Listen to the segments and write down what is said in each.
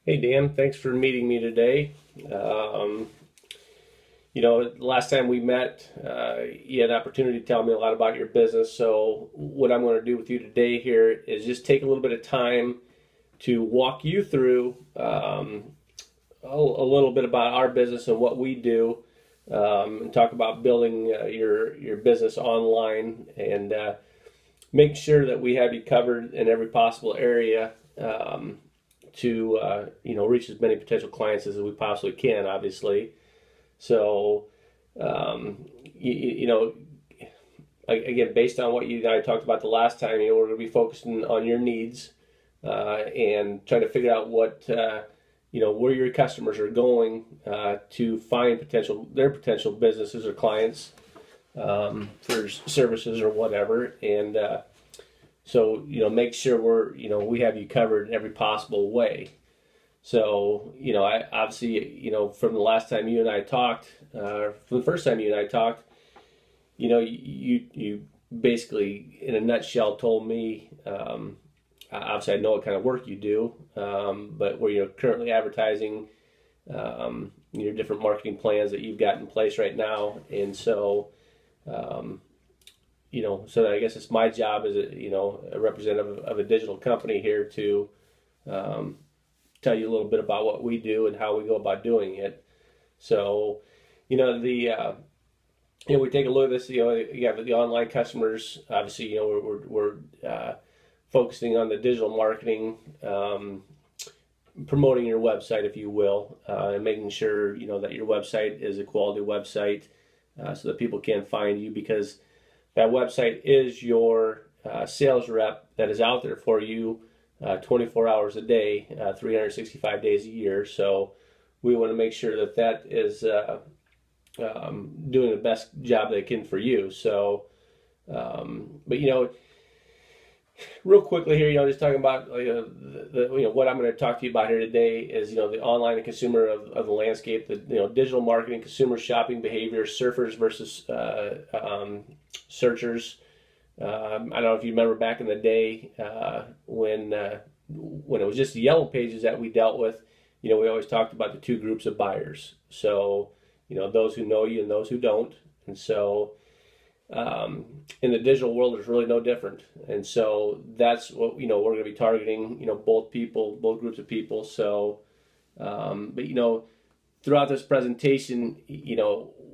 Hey Dan, thanks for meeting me today. Last time we met, you had an opportunity to tell me a lot about your business. So what I'm going to do with you today here is just take a little bit of time to walk you through a little bit about our business and what we do, and talk about building your business online and make sure that we have you covered in every possible area. To reach as many potential clients as we possibly can, obviously. So again, based on what you and I talked about the last time, we're going to be focusing on your needs and trying to figure out what where your customers are going to find their potential businesses or clients for services or whatever. And so, make sure we have you covered in every possible way. So, I obviously, from the last time you and I talked, from the first time you and I talked, you basically, in a nutshell, told me, obviously I know what kind of work you do, but where you're currently advertising, your different marketing plans that you've got in place right now. And so, so I guess it's my job as a representative of a digital company here to tell you a little bit about what we do and how we go about doing it. So, we take a look at this. You have the online customers. Obviously, we're focusing on the digital marketing, promoting your website, if you will, and making sure that your website is a quality website, so that people can find you, because that website is your sales rep that is out there for you 24 hours a day, 365 days a year. So we want to make sure that is doing the best job they can for you. So, but real quickly here, just talking about what I'm going to talk to you about here today is the online and consumer of the landscape, the digital marketing, consumer shopping behavior, surfers versus searchers. I don't know if you remember back in the day when it was just the yellow pages that we dealt with. We always talked about the two groups of buyers. So those who know you and those who don't. And so in the digital world, there's really no different. And so that's what we're going to be targeting. Both groups of people. So, but throughout this presentation,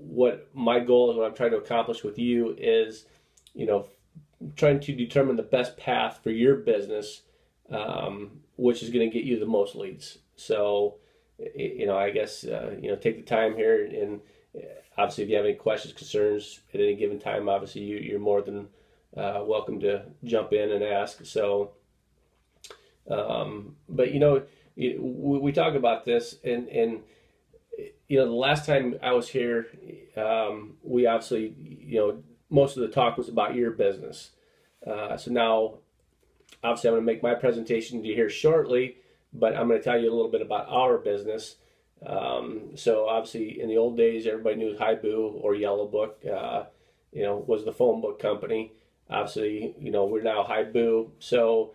what my goal is, what I'm trying to accomplish with you is, trying to determine the best path for your business, which is going to get you the most leads. So, I guess, take the time here, and obviously if you have any questions, concerns at any given time, obviously you're more than welcome to jump in and ask. So, but we talk about this, and the last time I was here, we obviously, most of the talk was about your business. So now, obviously, I'm going to make my presentation to you here shortly, but I'm going to tell you a little bit about our business. So obviously, in the old days, everybody knew Hibu or Yellow Book, was the phone book company. Obviously, we're now Hibu. So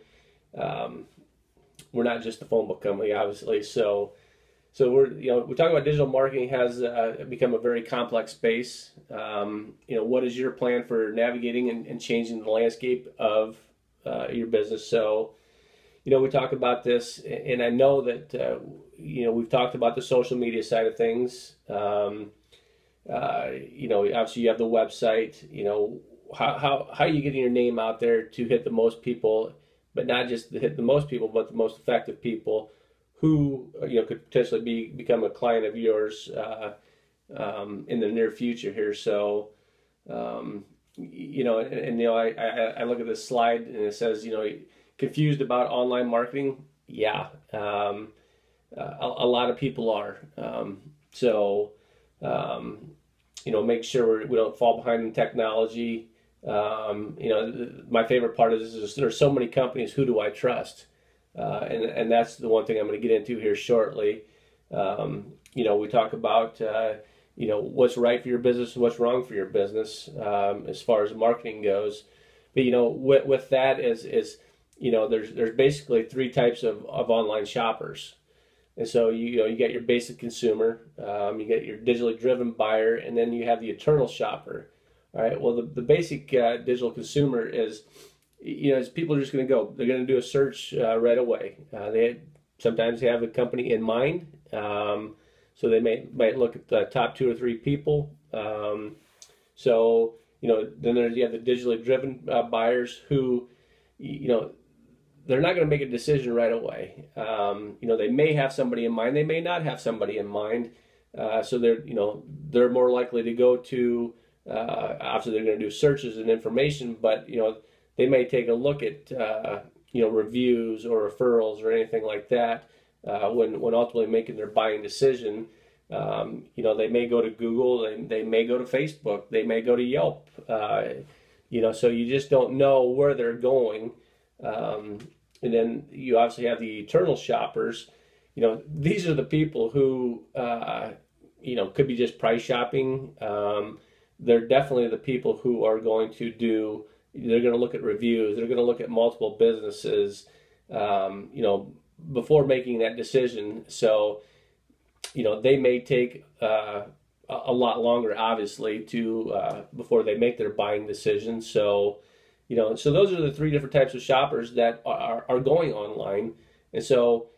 we're not just the phone book company, obviously. So we talk about digital marketing has become a very complex space. What is your plan for navigating and changing the landscape of your business? So, we talk about this, and I know that we've talked about the social media side of things. Obviously you have the website. How are you getting your name out there to hit the most people, but not just to hit the most people, but the most effective people who could potentially become a client of yours in the near future here. So I look at this slide and it says confused about online marketing. Yeah, a lot of people are. Make sure we don't fall behind in technology. My favorite part of this is there's so many companies. Who do I trust? And that's the one thing I'm going to get into here shortly. We talk about what's right for your business and what's wrong for your business as far as marketing goes. But with that is there's basically three types of online shoppers. And so you got your basic consumer, you get your digitally driven buyer, and then you have the eternal shopper. All right. Well, the basic digital consumer is, is people are just going to go. They're going to do a search right away. They sometimes have a company in mind, so they might look at the top 2 or 3 people. So then you have the digitally driven buyers who, they're not going to make a decision right away. They may have somebody in mind. They may not have somebody in mind. So they're more likely to go to. Obviously, they're going to do searches and information, but they may take a look at reviews or referrals or anything like that when ultimately making their buying decision. They may go to Google. They may go to Facebook. They may go to Yelp. So you just don't know where they're going. And then you obviously have the eternal shoppers. These are the people who, could be just price shopping. They're definitely the people who are going to they're going to look at reviews. They're going to look at multiple businesses, before making that decision. So, they may take a lot longer, obviously, before they make their buying decision. So, so those are the 3 different types of shoppers that are going online. And so,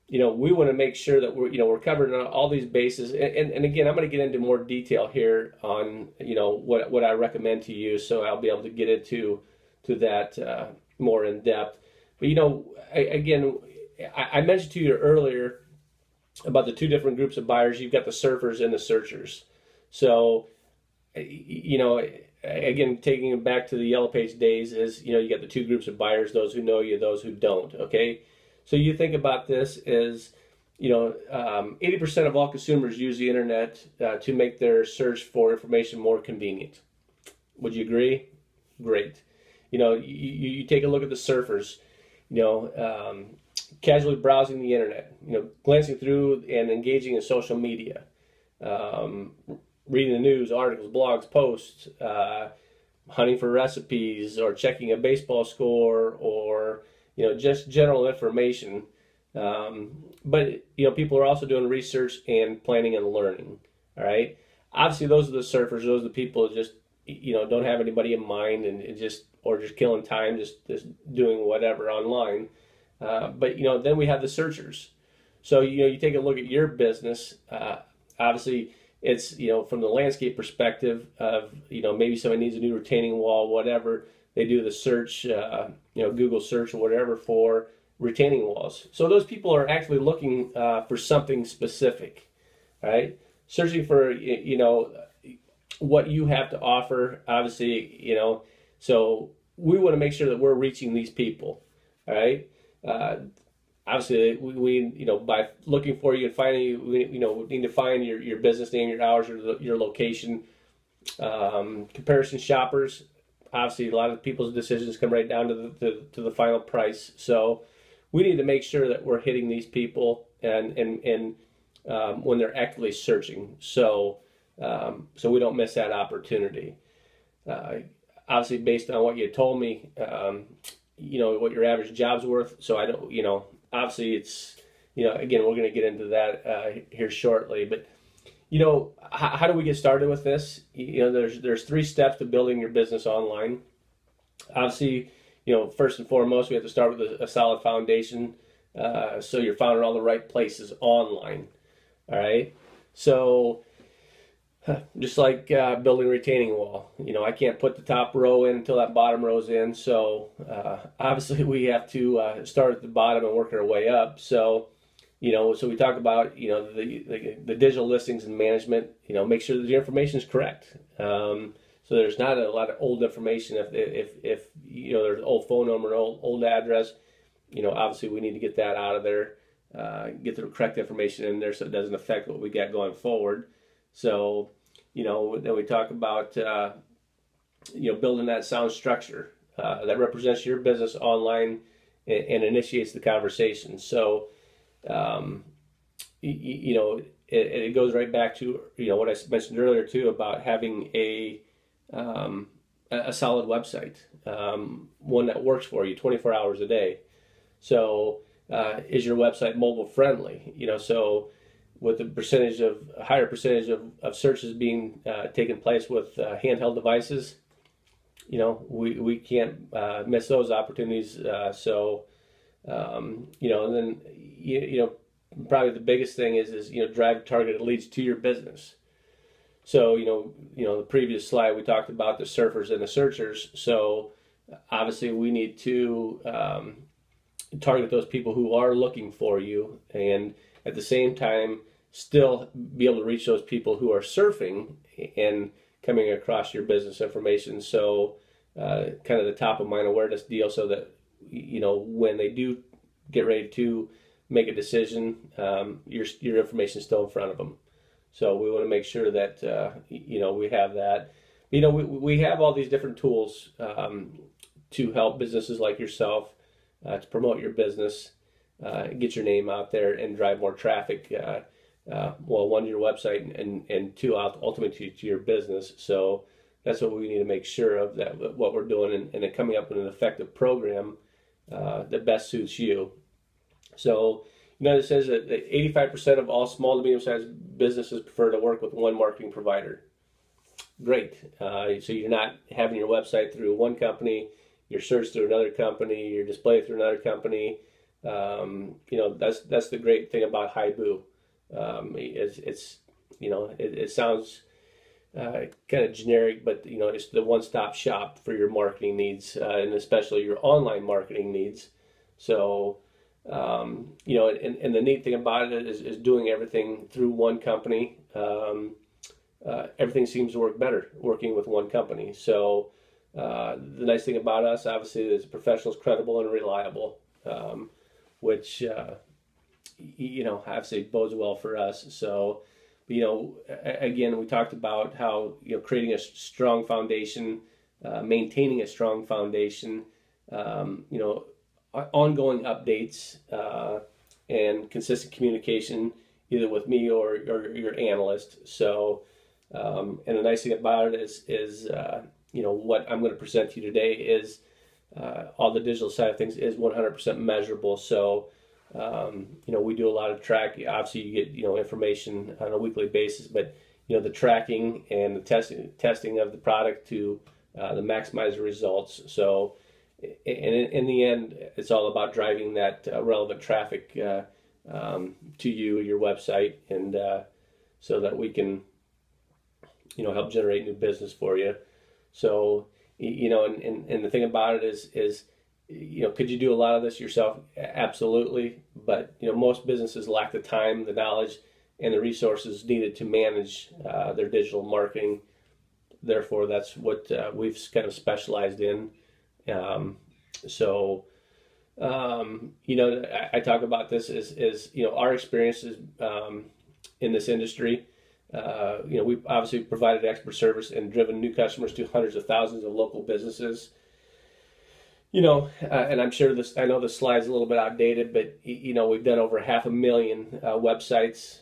we want to make sure that we're covering all these bases. And again, I'm going to get into more detail here on, what I recommend to you. So I'll be able to get into that more in depth. But, I mentioned to you earlier about the 2 different groups of buyers. You've got the surfers and the searchers. So, again, taking it back to the Yellow Page days is, you got the 2 groups of buyers, those who know you, those who don't, okay? So you think about this as, 80% of all consumers use the internet to make their search for information more convenient. Would you agree? Great. You take a look at the surfers, casually browsing the internet, glancing through and engaging in social media, reading the news, articles, blogs, posts, hunting for recipes, or checking a baseball score, or just general information. But people are also doing research and planning and learning. All right. Obviously, those are the surfers. Those are the people that just don't have anybody in mind and just killing time, just doing whatever online. But then we have the searchers. So you take a look at your business. Obviously, it's from the landscape perspective of maybe somebody needs a new retaining wall, whatever. They do the search, Google search or whatever for retaining walls. So those people are actually looking for something specific, right? Searching for what you have to offer. Obviously, so we want to make sure that we're reaching these people, all right? Obviously, we by looking for you and finding you, we need to find your business name, your hours, your location. Comparison shoppers. Obviously, a lot of people's decisions come right down to the final price. So we need to make sure that we're hitting these people and when they're actively searching. So we don't miss that opportunity. Obviously, based on what you told me, what your average job's worth. So I don't, obviously it's, again, we're going to get into that here shortly. But how do we get started with this? There's 3 steps to building your business online. Obviously, first and foremost, we have to start with a solid foundation. So you're found in all the right places online. All right. So just like building a retaining wall, I can't put the top row in until that bottom row's in. So obviously we have to start at the bottom and work our way up. So so we talk about, the digital listings and management, make sure that the information is correct. So there's not a lot of old information. If there's an old phone number, an old address, obviously we need to get that out of there, get the correct information in there so it doesn't affect what we got going forward. So, then we talk about, building that sound structure that represents your business online and initiates the conversation. So, it goes right back to what I mentioned earlier too about having a solid website, one that works for you 24 hours a day. So is your website mobile friendly? So with a higher percentage of searches being taken place with handheld devices, we can't miss those opportunities. And then probably the biggest thing is drive targeted leads to your business. So the previous slide we talked about the surfers and the searchers. So obviously we need to target those people who are looking for you, and at the same time still be able to reach those people who are surfing and coming across your business information. So kind of the top of mind awareness deal, so that when they do get ready to make a decision, your information is still in front of them. So we want to make sure that we have that. We have all these different tools to help businesses like yourself to promote your business, get your name out there, and drive more traffic. One, to your website, and two, ultimately to your business. So that's what we need to make sure of, that what we're doing, and then coming up with an effective program that best suits you. So it says that 85% of all small to medium-sized businesses prefer to work with one marketing provider. Great. So you're not having your website through one company, your search through another company, your display through another company. That's the great thing about Haibu. It sounds kind of generic, but it's the one-stop shop for your marketing needs, and especially your online marketing needs. So and the neat thing about it is doing everything through one company. Everything seems to work better working with one company. So the nice thing about us, obviously, is professionals, credible, and reliable, which obviously bodes well for us. So again, we talked about how creating a strong foundation, maintaining a strong foundation, ongoing updates, and consistent communication either with me or your analyst. So and the nice thing about it is what I'm going to present to you today is all the digital side of things is 100% measurable. So we do a lot of tracking. Obviously you get information on a weekly basis, but the tracking and the testing of the product to maximize the results. So in the end, it's all about driving that relevant traffic to you, your website, and so that we can help generate new business for you. So and the thing about it is could you do a lot of this yourself? Absolutely. But most businesses lack the time, the knowledge, and the resources needed to manage their digital marketing. Therefore, that's what we've kind of specialized in. I talk about this as our experiences in this industry. We've obviously provided expert service and driven new customers to hundreds of thousands of local businesses. And I'm sure I know the slide's a little bit outdated, but we've done over 500,000 websites,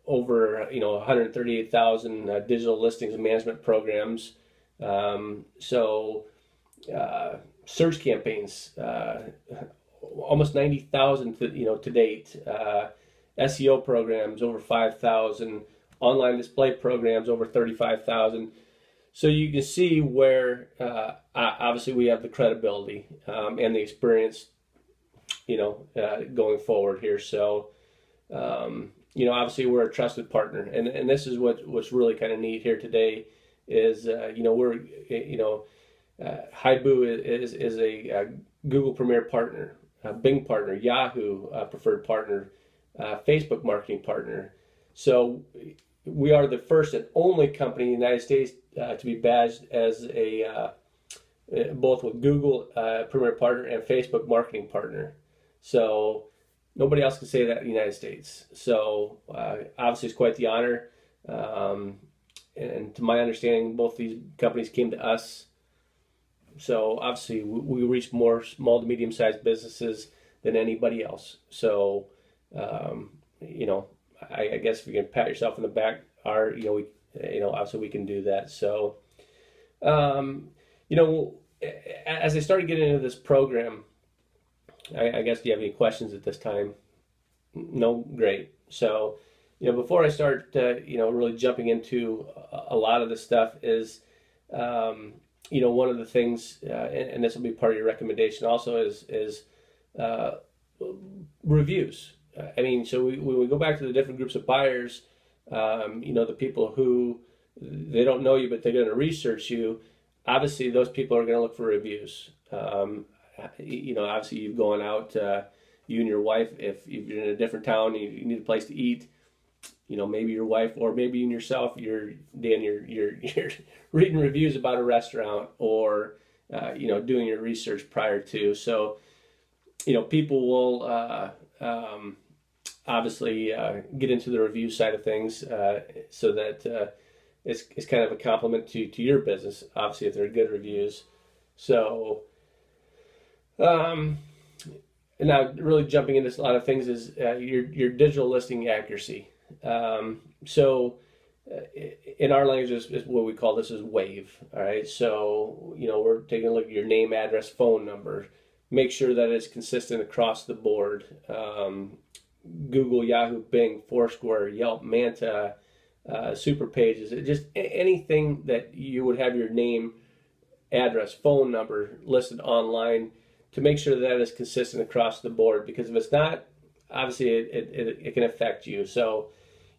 over 138,000 digital listings and management programs. Search campaigns, almost 90,000 to date. SEO programs over 5,000. Online display programs over 35,000. So you can see where obviously we have the credibility and the experience, going forward here. So, obviously we're a trusted partner, and this is what's really kind of neat here today is, we're, Haibu is a Google Premier partner, a Bing partner, Yahoo preferred partner, Facebook marketing partner. So we are the first and only company in the United States to be badged as both with Google Premier Partner and Facebook Marketing Partner. So nobody else can say that in the United States. So obviously it's quite the honor. And to my understanding, both these companies came to us. So obviously we reach more small to medium-sized businesses than anybody else. So, I guess if you can pat yourself on the back, obviously we can do that. So, as I started getting into this program, I guess, do you have any questions at this time? No, great. So, before I start, really jumping into a lot of this stuff is, one of the things, and this will be part of your recommendation also, is reviews. So when we go back to the different groups of buyers, the people who they don't know you, but they're going to research you. Obviously, those people are going to look for reviews. Obviously, you've gone out, you and your wife, if you're in a different town, you need a place to eat. Maybe your wife or maybe even yourself, you're reading reviews about a restaurant or, doing your research prior to. So, people will obviously get into the review side of things so that it's kind of a compliment to your business, obviously, if they're good reviews. So, now really jumping into a lot of things is your digital listing accuracy. So in our language is what we call this is WAVE. All right. So, we're taking a look at your name, address, phone number, make sure that it's consistent across the board. Google, Yahoo, Bing, Foursquare, Yelp, Manta, Super Pages, just anything that you would have your name, address, phone number listed online, to make sure that is consistent across the board, because if it's not, obviously it can affect you. So,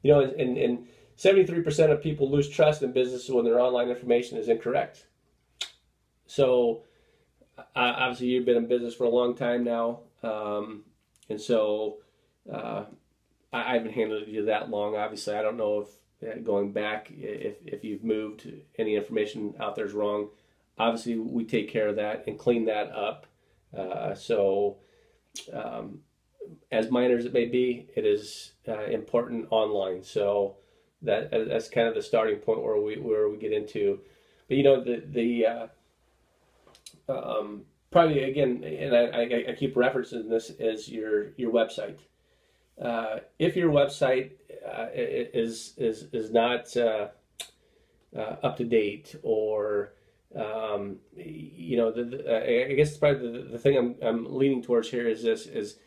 and 73% of people lose trust in businesses when their online information is incorrect. So, obviously you've been in business for a long time now, and so I haven't handled you that long. Obviously, I don't know if going back, if you've moved, any information out there is wrong. Obviously, we take care of that and clean that up. As minor as it may be, it is important online. So that's kind of the starting point where we get into. But probably again, and I keep referencing this, is your website. If your website is not up to date, or I guess probably the thing I'm leaning towards here is this: is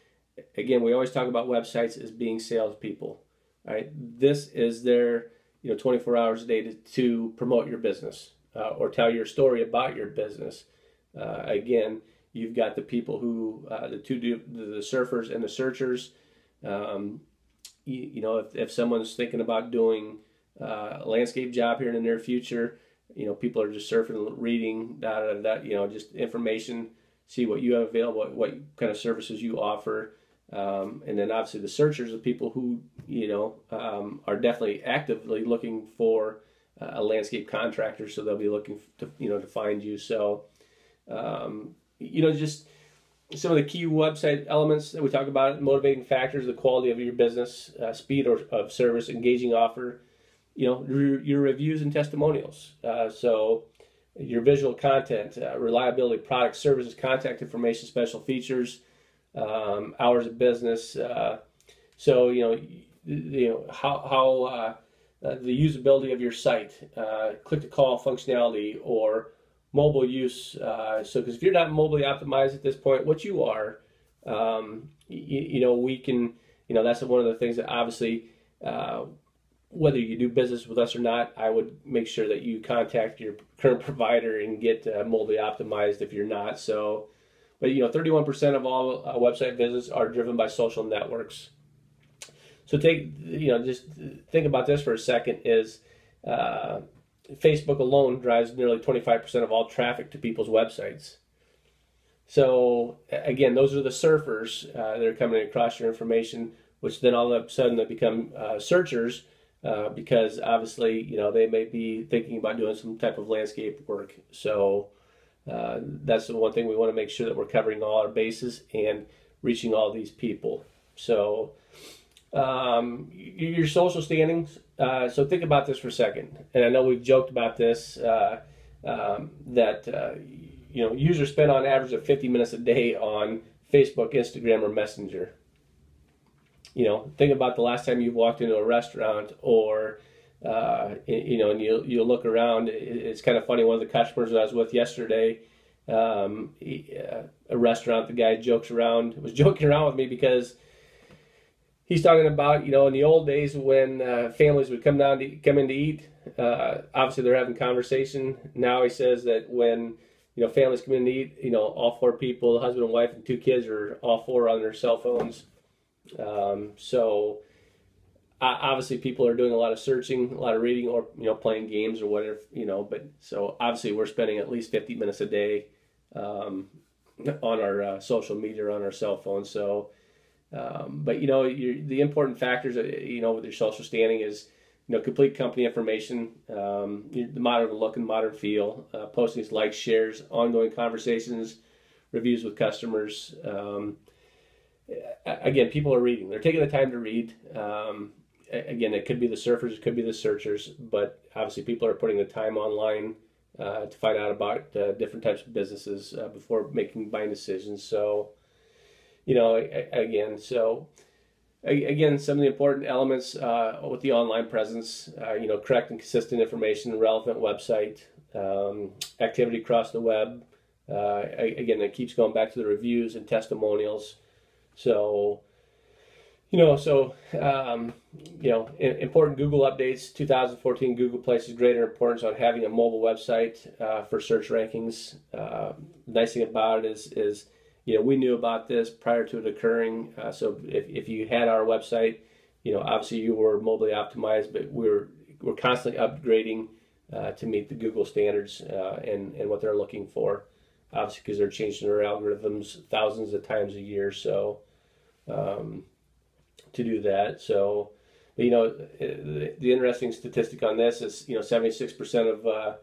again, we always talk about websites as being salespeople. Right? This is their 24 hours a day to promote your business or tell your story about your business. Again, you've got the people who the surfers and the searchers. If someone's thinking about doing a landscape job here in the near future, people are just surfing, reading just information, see what you have available, what kind of services you offer. And then obviously the searchers are people who, are definitely actively looking for a landscape contractor. So they'll be looking to find you. So, just some of the key website elements that we talk about: motivating factors, the quality of your business, speed of service, engaging offer, your reviews and testimonials. So your visual content, reliability, products, services, contact information, special features, hours of business. So how the usability of your site, click to call functionality, or mobile use. So because if you're not mobily optimized at this point, what you are, we can, that's one of the things that obviously, whether you do business with us or not, I would make sure that you contact your current provider and get mobily optimized if you're not. So, but 31% of all website visits are driven by social networks. So just think about this for a second. Is Facebook alone drives nearly 25% of all traffic to people's websites. So again, those are the surfers that are coming across your information, which then all of a sudden they become searchers because obviously they may be thinking about doing some type of landscape work. So that's the one thing we want to make sure that we're covering all our bases and reaching all these people. So your social standings. So think about this for a second. And I know we've joked about this, that users spend on average of 50 minutes a day on Facebook, Instagram, or Messenger. Think about the last time you walked into a restaurant, or and you'll look around. It's kind of funny. One of the customers I was with yesterday, a restaurant. The guy was joking around with me because he's talking about, you know, in the old days when families would come in to eat, obviously they're having conversation. Now he says that when, you know, families come in to eat, you know, all four people, the husband and wife and two kids, are all four on their cell phones. So obviously people are doing a lot of searching, a lot of reading, or, you know, playing games or whatever, you know. But so obviously we're spending at least 50 minutes a day on our social media or on our cell phone. So but, you know, the important factors, you know, with your social standing is, you know, complete company information, the modern look and modern feel, postings, likes, shares, ongoing conversations, reviews with customers. Again, people are reading. They're taking the time to read. Again, it could be the surfers, it could be the searchers, but obviously people are putting the time online to find out about different types of businesses before buying decisions. So, you know, again, some of the important elements with the online presence, you know, correct and consistent information, relevant website, activity across the web. Again, it keeps going back to the reviews and testimonials. So, you know, important Google updates. 2014 Google places greater importance on having a mobile website for search rankings. Nice thing about it is, you know, we knew about this prior to it occurring. So if you had our website, you know, obviously you were mobily optimized, but we're constantly upgrading to meet the Google standards and what they're looking for. Obviously, because they're changing their algorithms thousands of times a year. So to do that. So, you know, the interesting statistic on this is, you know, 76%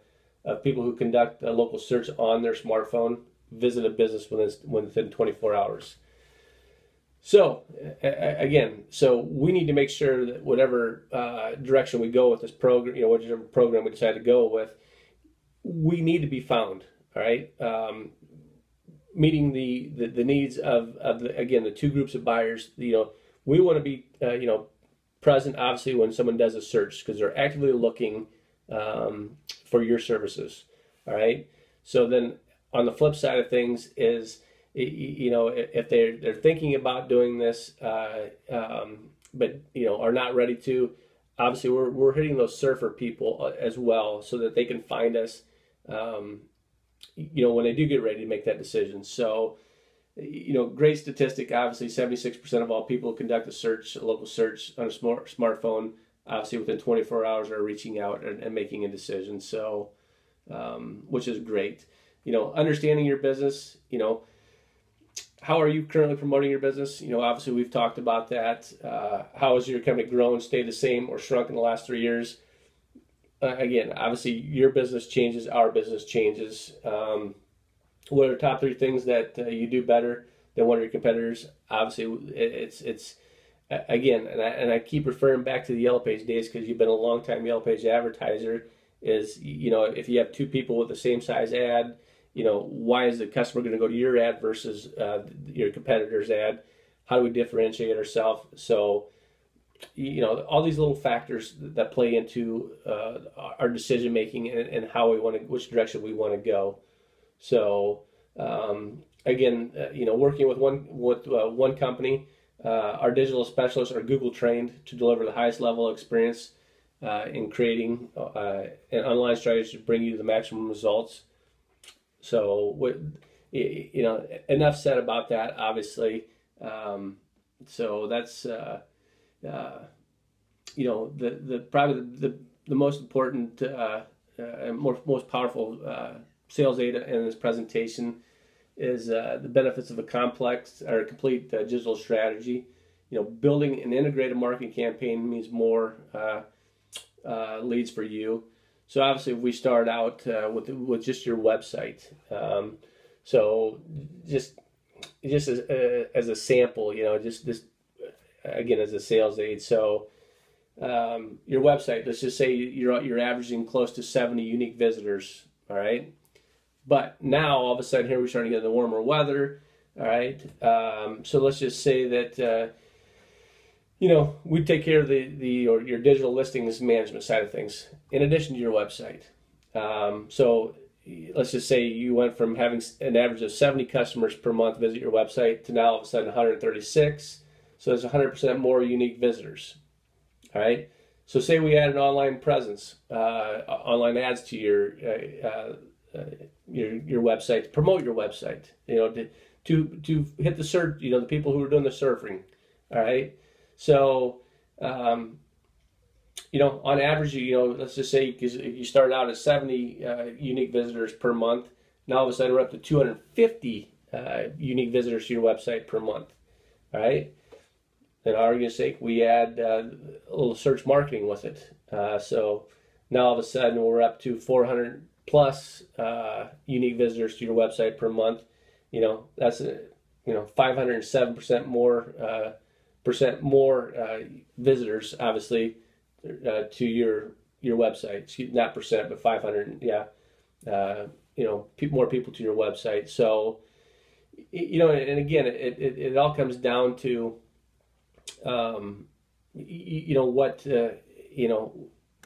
of people who conduct a local search on their smartphone visit a business within 24 hours. So again, so we need to make sure that whatever direction we go with this program, you know, whatever program we decide to go with, we need to be found. All right, meeting the needs of the two groups of buyers. You know, we want to be you know, present obviously when someone does a search because they're actively looking for your services. All right, so then on the flip side of things is, you know, if they're thinking about doing this, but, you know, are not ready to, obviously we're hitting those surfer people as well so that they can find us, you know, when they do get ready to make that decision. So, you know, great statistic. Obviously, 76% of all people who conduct a local search on a smartphone, obviously within 24 hours are reaching out and making a decision. So, which is great. You know, understanding your business, you know, how are you currently promoting your business? You know, obviously we've talked about that. How has your company grown, stayed the same, or shrunk in the last 3 years? Again, obviously your business changes, our business changes. What are the top 3 things that you do better than one of your competitors? Obviously, it's again, and I keep referring back to the Yellow Page days because you've been a long time Yellow Page advertiser. Is, you know, if you have 2 people with the same size ad, you know, why is the customer going to go to your ad versus your competitor's ad? How do we differentiate ourselves? So, you know, all these little factors that play into our decision making and how we want to, which direction we want to go. So, again, you know, working with one company, our digital specialists are Google trained to deliver the highest level of experience in creating an online strategy to bring you the maximum results. So, you know, enough said about that, obviously. So that's, you know, probably the most important, most powerful sales aid in this presentation is the benefits of a complex or a complete digital strategy. You know, building an integrated marketing campaign means more leads for you. So obviously, if we start out with just your website, so just as a sample, you know, just this again as a sales aid. So your website, let's just say you're averaging close to 70 unique visitors. All right, but now all of a sudden here we're starting to get the warmer weather. All right, so let's just say that. You know, we take care of your digital listings management side of things in addition to your website. So let's just say you went from having an average of 70 customers per month visit your website to now all of a sudden 136. So there's 100% more unique visitors. All right. So say we add an online presence, online ads to your website to promote your website. To hit the search. The people who are doing the surfing. All right. So on average, let's just say you start out at 70 unique visitors per month. Now all of a sudden we're up to 250 unique visitors to your website per month. All right. In argument's sake, we add a little search marketing with it. So now all of a sudden we're up to 400 plus unique visitors to your website per month. That's 507% more visitors, obviously, to your website. Not percent, but 500. Yeah, more people to your website. So, and again, it all comes down to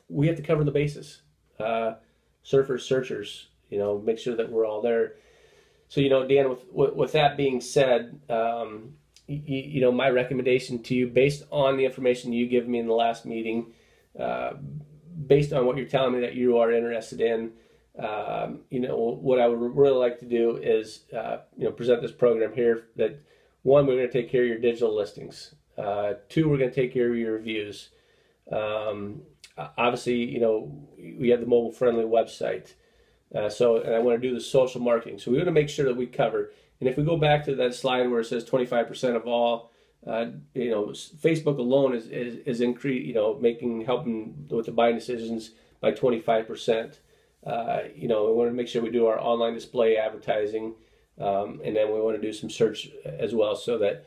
we have to cover the bases. Surfers, searchers, make sure that we're all there. So, Dan, with that being said, my recommendation to you, based on the information you gave me in the last meeting, based on what you're telling me that you are interested in, what I would really like to do is, present this program here that, one, we're going to take care of your digital listings. Two, we're going to take care of your reviews. Obviously, we have the mobile-friendly website. And I want to do the social marketing. So we want to make sure that we cover. And if we go back to that slide where it says 25% of all, Facebook alone is increased, helping with the buying decisions by 25%. We want to make sure we do our online display advertising, and then we want to do some search as well, so that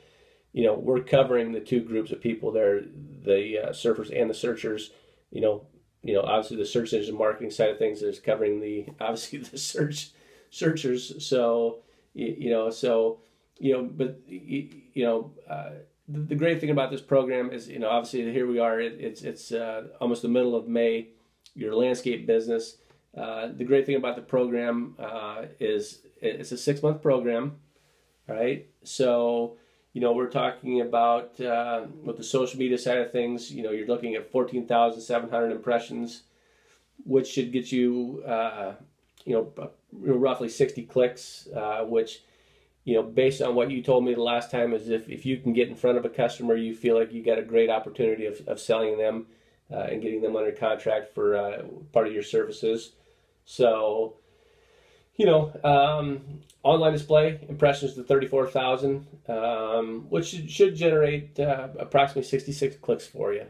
we're covering the two groups of people there, the surfers and the searchers. Obviously the search engine marketing side of things is covering the searchers. So, the great thing about this program is, obviously here we are, it's almost the middle of May, your landscape business. The great thing about the program is it's a 6-month program, right? So, we're talking about, with the social media side of things, you're looking at 14,700 impressions, which should get you, roughly 60 clicks, which, based on what you told me the last time, is if you can get in front of a customer, you feel like you got a great opportunity of selling them and getting them under contract for part of your services. So, online display impressions to 34,000, which should generate approximately 66 clicks for you.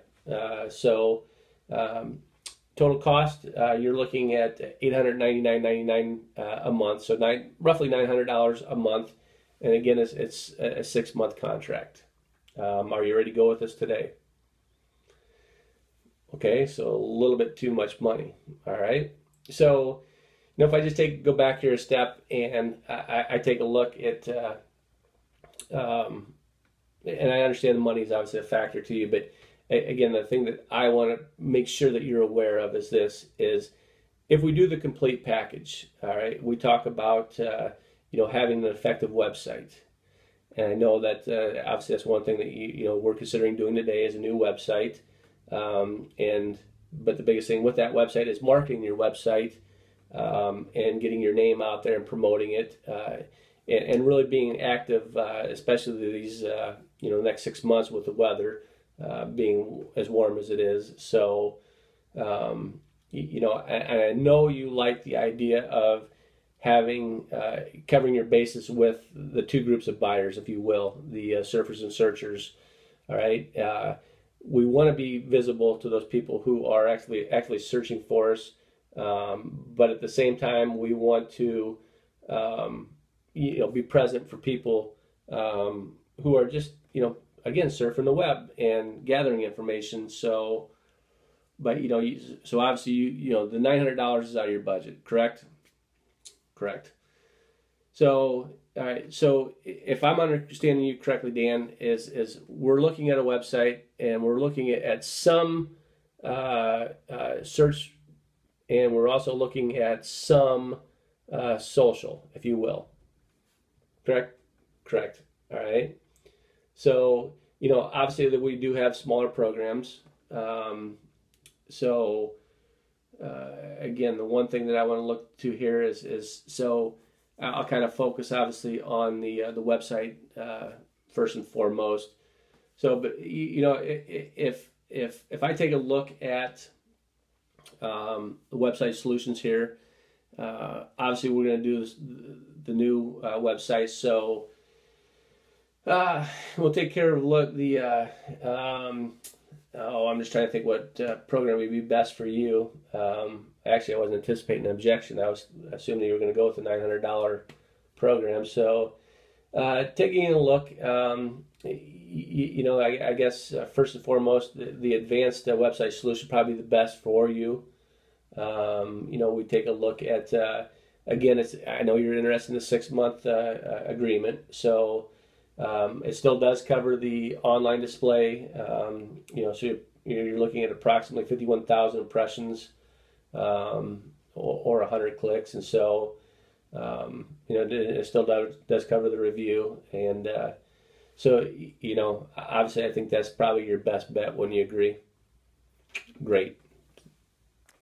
Total cost, you're looking at $899.99 a month, so roughly $900 a month. And again, it's a 6-month contract. Are you ready to go with this today? Okay, so a little bit too much money. All right. So, if I just go back here a step and I take a look at, and I understand the money is obviously a factor to you, but again, the thing that I want to make sure that you're aware of is if we do the complete package, all right, we talk about, having an effective website. And I know that obviously that's one thing that we're considering doing today is a new website. But the biggest thing with that website is marketing your website, and getting your name out there and promoting it, and really being active, especially these next 6 months with the weather being as warm as it is. So and I know you like the idea of having covering your bases with the two groups of buyers, if you will, the surfers and searchers. All right, we want to be visible to those people who are actually searching for us. But at the same time, we want to, be present for people who are just, again, surfing the web and gathering information. So, but so obviously the $900 is out of your budget, correct? Correct. So, all right. So, if I'm understanding you correctly, Dan, is we're looking at a website and we're looking at some search. And we're also looking at some social, if you will. Correct? Correct. All right. So, obviously we do have smaller programs. So, again, the one thing that I want to look to here is so I'll kind of focus obviously on the website first and foremost. So, but if I take a look at the website solutions here, obviously we're going to do the new website. So we'll take care of I'm just trying to think what program would be best for you. Actually, I wasn't anticipating an objection. I was assuming you were going to go with the $900 program. So taking a look, I guess first and foremost, the advanced website solution probably the best for you. We take a look at, again, I know you're interested in the 6-month agreement. So it still does cover the online display. So you're looking at approximately 51,000 impressions or 100 clicks. And so, it still does cover the review. And so, obviously I think that's probably your best bet. Wouldn't you agree? Great.